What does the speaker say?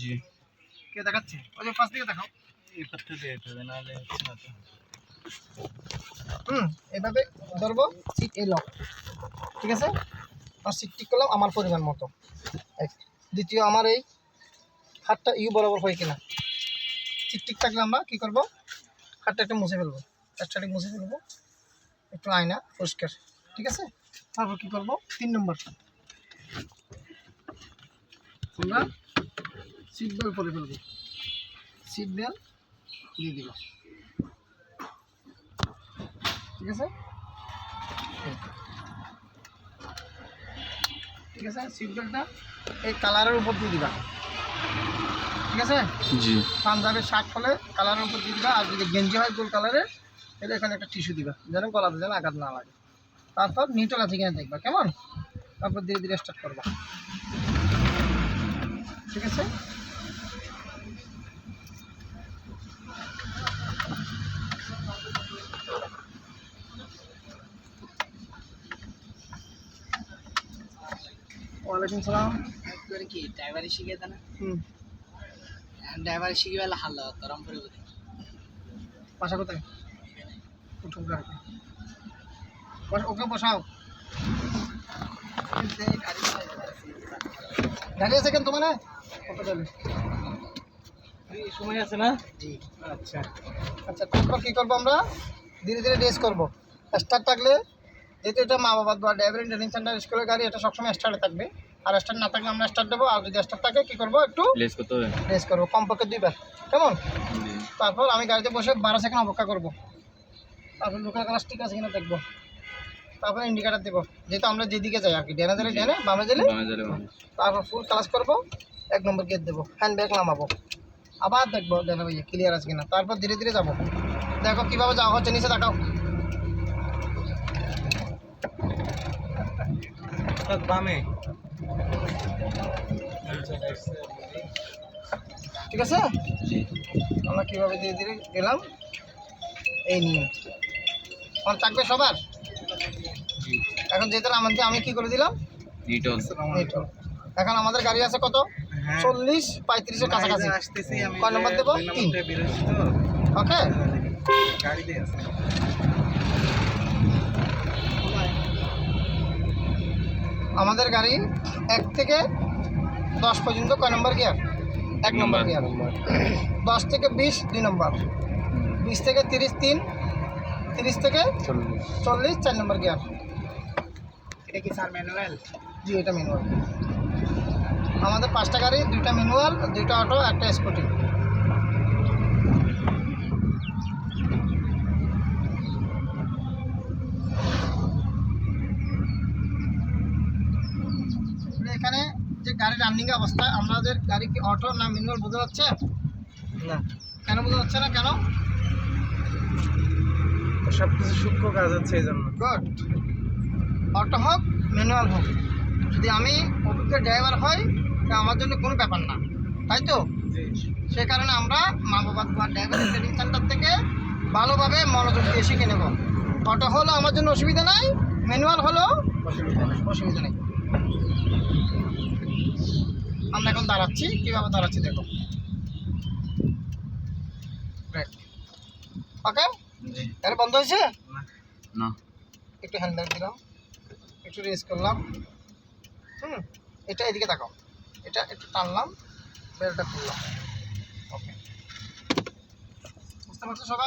জি। কে দেখাচ্ছে? ওই যে পাশ থেকে দেখাও। এই পাশটা দিয়ে যেতে হবে, নাহলে হচ্ছে না তো। এভাবে ধরবো, সিট এই লক, ঠিক আছে? আর সিট ঠিক করলাম আমার পরিমাণ মতো। এক, দ্বিতীয় আমার এই হাতটা ইউ বরাবর হয় কিনা, ঠিক ঠিক থাকলে আমরা কী করবো, হাতটা একটু মুছে ফেলবো, স্টার্টিং মুছে ফেলবো, একটু আয়না পরিষ্কার, ঠিক আছে? তারপর কী করবো, 3 নম্বর আমরা সিট বেল্ট পরে ফেলবো, সিট বেল্ট দিয়ে দিব, ঠিক আছে? ঠিক আছে, সিট বেল্টটা এই কালারের উপর দিয়ে দিবা, ঠিক আছে? জি। পাঞ্জাবের শার্ট হলে কালারের উপর দিয়ে দিবা, আর যদি গেঞ্জি হয় গোল কালারের, এটা এখানে একটা টিস্যু দিবা, যেন গলাতে যেন আঘাত না লাগে। তারপর নিউট্রাল আছে কিনা দেখবা, কেমন? তারপর ধীরে ধীরে স্টার্ট করবা, ঠিক আছে? ওয়ালাইকুম সালাম। করে কি ড্রাইভারে শিখে দেন? হুম, ড্রাইভারে শিখে বেলা হাল্লা তরম করে বলি বাসা কোথায়? উঠুক গাড়িতে, ওকে বসাও। গাড়ি আছে কেন তোমার? কত যাবে? সময় আছে না? জি। আচ্ছা আচ্ছা, তারপর কী করবো আমরা, ধীরে ধীরে রেস করবো। স্টার্ট থাকলে, যেহেতু এটা মা বাবা বা ড্রাইভিং ট্রেনিং সেন্টার স্কুলের গাড়ি, এটা সবসময় স্টার্টে থাকবে। আর স্টার্ট না থাকলে আমরা স্টার্ট দেবো, আর যদি স্টার্ট থাকে কী করবো, একটু প্লেস করতে হবে। রেস করবো কমপক্ষে 2 বার, কেমন? জি। তারপর আমি গাড়িতে বসে 12 সেকেন্ড অপেক্ষা করবো, তারপর লোকাল ক্লাস ঠিক আছে কিনা দেখবো, তারপর ইন্ডিকেটার দেবো, যেহেতু আমরা যেদিকে যাই আর কি, ডেনে দিলে ডেনে, বামে দিলে। বামে যাবে বামে। তারপর ফুল ক্লাস করবো, 1 নম্বর গিয়ার দেবো, হ্যান্ড ব্রেক নামাবো, আবার দেখবো ডেনে ভাইয়া ক্লিয়ার আছে কিনা, তারপর ধীরে ধীরে যাবো। দেখো কীভাবে যাওয়া হচ্ছে, নিচে দেখাও। বামে। ঠিক আছে, জি। আমরা কীভাবে ধীরে ধীরে গেলাম, এই নিয়ে আমার থাকবে সবার। জি। এখন যেহেতু আমি কী করে দিলাম, ডিটল। নিউট্রাল। এখন আমাদের গাড়ি আছে কত, 40-35-এর কাছাকাছি। আসতেছি আমি। কয় নম্বর দেবো? 3। ওকে, গাড়িতে আছে। আমাদের গাড়ি 1 থেকে 10 পর্যন্ত কয় নম্বর গিয়ার? 1 নম্বর গিয়ার। 10 থেকে 20 2 নম্বর, 20 থেকে 30 3, 30 থেকে 40 4 নম্বর গিয়ার। এটা কি স্যার ম্যানুয়াল? জি, এটা ম্যানুয়াল। আমাদের 5টা গাড়ি, 2টা ম্যানুয়াল, 2টা অটো, একটা স্কুটি। এখানে যে গাড়ি রানিং অবস্থা, আমাদের গাড়ি কি অটো না ম্যানুয়াল বোঝা যাচ্ছে না, কেন বোঝা যাচ্ছে না কেন? সব কিছু সূক্ষ্ম কাজ হচ্ছে এই জন্য। গুড, অটো হোক ম্যানুয়াল হোক, যদি আমি অভিজ্ঞ ড্রাইভার হই তা আমার জন্য কোনো ব্যাপার না, তাই তো? সে কারণে আমরা মা বাবা বা ড্রাইভারের ট্রেনিং সেন্টার থেকে ভালোভাবে মনোযোগ দিয়ে শিখে নেব। অটো হলো আমার জন্য অসুবিধা নাই, ম্যানুয়াল হলো অসুবিধা নেই। আমরা এখন দাঁড়াচ্ছি, কীভাবে দাঁড়াচ্ছি দেখো। ওকে, জি। তাহলে বন্ধ হয়েছে? না। একটু হ্যান্ড ব্রেক দিলাম, একটু রেস করলাম, এটা এদিকে তাকাও, এটা একটু টানলাম, বেলটা খুললাম। ওকে, বুঝতে পারছো সবাই?